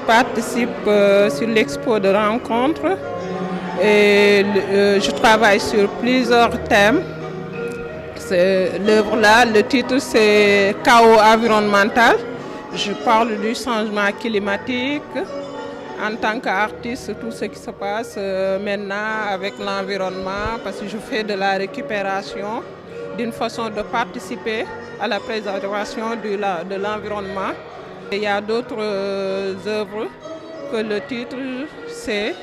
participe sur l'expo de rencontres et je travaille sur plusieurs thèmes. L'œuvre là, le titre c'est Chaos environnemental. Je parle du changement climatique. En tant qu'artiste, tout ce qui se passe maintenant avec l'environnement, parce que je fais de la récupération, d'une façon de participer à la préservation de l'environnement. Il y a d'autres œuvres que le titre c'est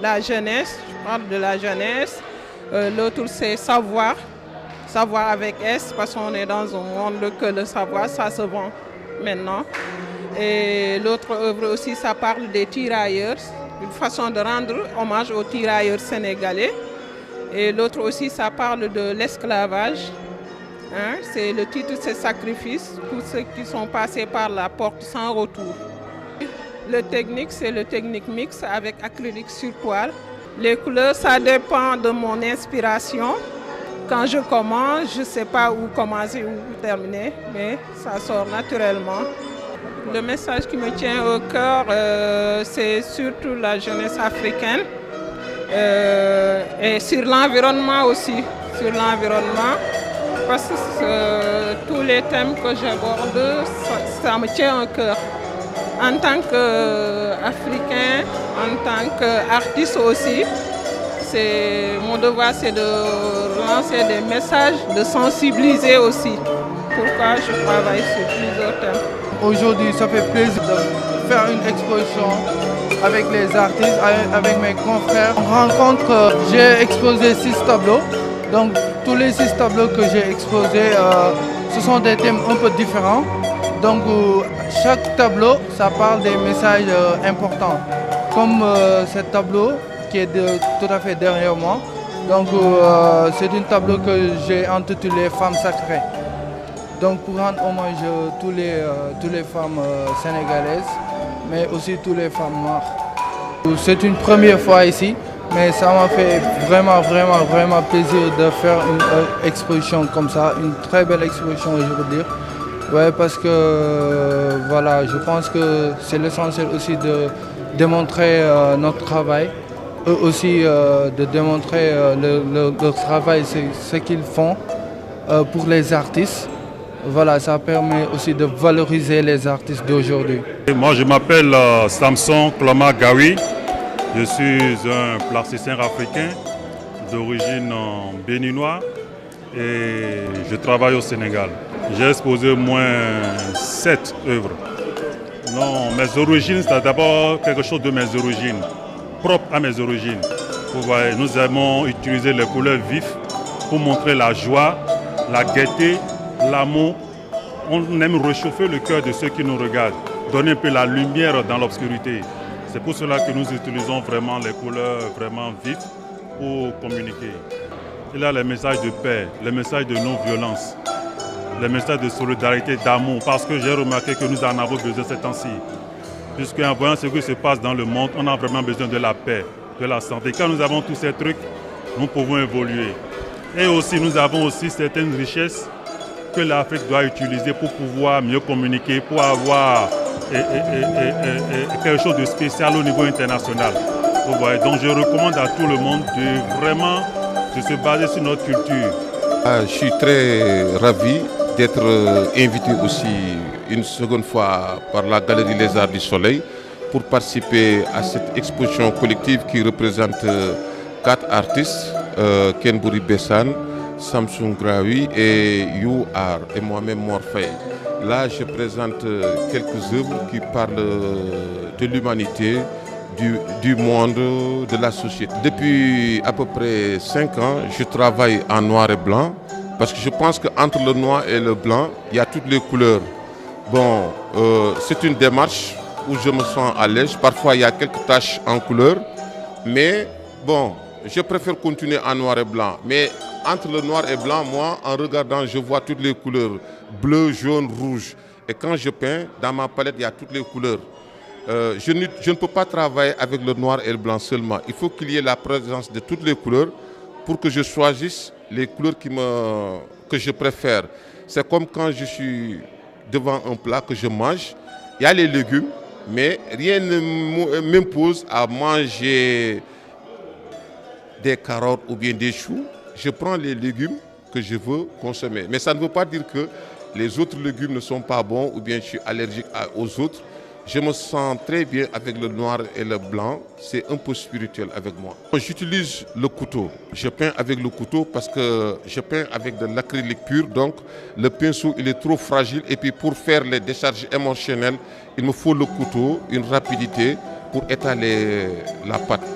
la jeunesse, je parle de la jeunesse. L'autre c'est savoir, savoir avec S, parce qu'on est dans un monde que le savoir, ça se vend maintenant. Et l'autre œuvre aussi, ça parle des tirailleurs, une façon de rendre hommage aux tirailleurs sénégalais. Et l'autre aussi, ça parle de l'esclavage. Hein? Le titre, c'est Sacrifice, pour ceux qui sont passés par la porte sans retour. Le technique, c'est le technique mix avec acrylique sur toile. Les couleurs, ça dépend de mon inspiration. Quand je commence, je ne sais pas où commencer ou où terminer, mais ça sort naturellement. Le message qui me tient au cœur, c'est surtout la jeunesse africaine et sur l'environnement aussi, sur l'environnement, parce que tous les thèmes que j'aborde, ça me tient au cœur. En tant qu'Africain, en tant qu'artiste aussi, mon devoir c'est de lancer des messages, de sensibiliser aussi. Pourquoi je travaille sur plusieurs thèmes. Aujourd'hui, ça fait plaisir de faire une exposition avec les artistes, avec mes confrères. On rencontre que j'ai exposé 6 tableaux. Donc, tous les 6 tableaux que j'ai exposés, ce sont des thèmes un peu différents. Donc, chaque tableau, ça parle des messages importants. Comme ce tableau qui est tout à fait derrière moi. Donc, c'est un tableau que j'ai intitulé Femmes sacrées. Donc pour rendre hommage à toutes les femmes sénégalaises, mais aussi toutes les femmes noires. C'est une première fois ici, mais ça m'a fait vraiment plaisir de faire une exposition comme ça, une très belle exposition je veux dire. Ouais, parce que voilà, je pense que c'est l'essentiel aussi de démontrer notre travail, eux aussi de démontrer leur travail, ce qu'ils font pour les artistes. Voilà, ça permet aussi de valoriser les artistes d'aujourd'hui. Moi, je m'appelle Samson Kloma Gawi. Je suis un plasticien africain d'origine béninoise et je travaille au Sénégal. J'ai exposé au moins 7 œuvres. Non, mes origines, c'est d'abord quelque chose de mes origines, propre à mes origines. Vous voyez, nous aimons utiliser les couleurs vives pour montrer la joie, la gaieté, l'amour. On aime réchauffer le cœur de ceux qui nous regardent, donner un peu la lumière dans l'obscurité. C'est pour cela que nous utilisons vraiment les couleurs vraiment vives pour communiquer. Il y a les messages de paix, les messages de non-violence, les messages de solidarité, d'amour, parce que j'ai remarqué que nous en avons besoin ces temps-ci. Puisqu'en voyant ce qui se passe dans le monde, on a vraiment besoin de la paix, de la santé. Quand nous avons tous ces trucs, nous pouvons évoluer. Et aussi, nous avons aussi certaines richesses que l'Afrique doit utiliser pour pouvoir mieux communiquer, pour avoir quelque chose de spécial au niveau international. Vous voyez, donc je recommande à tout le monde de se baser sur notre culture. Je suis très ravi d'être invité aussi une seconde fois par la Galerie Les Arts du Soleil pour participer à cette exposition collective qui représente 4 artistes, Ken Bouri Bessan, Samson Graoui et You Art et moi-même Morphée. Là, je présente quelques œuvres qui parlent de l'humanité, du monde, de la société. Depuis à peu près 5 ans, je travaille en noir et blanc parce que je pense qu'entre le noir et le blanc, il y a toutes les couleurs. Bon, c'est une démarche où je me sens à l'aise. Parfois, il y a quelques taches en couleur, mais bon, je préfère continuer en noir et blanc. Mais entre le noir et blanc, moi, en regardant, je vois toutes les couleurs, bleu, jaune, rouge. Et quand je peins, dans ma palette, il y a toutes les couleurs. Je ne peux pas travailler avec le noir et le blanc seulement. Il faut qu'il y ait la présence de toutes les couleurs pour que je choisisse les couleurs que je préfère. C'est comme quand je suis devant un plat que je mange, il y a les légumes, Mais rien ne m'impose à manger des carottes ou bien des choux. Je prends les légumes que je veux consommer. Mais ça ne veut pas dire que les autres légumes ne sont pas bons ou bien je suis allergique aux autres. Je me sens très bien avec le noir et le blanc. C'est un peu spirituel avec moi. J'utilise le couteau. Je peins avec le couteau parce que je peins avec de l'acrylique pur. Donc le pinceau il est trop fragile. Et puis pour faire les décharges émotionnelles, il me faut le couteau, une rapidité pour étaler la pâte.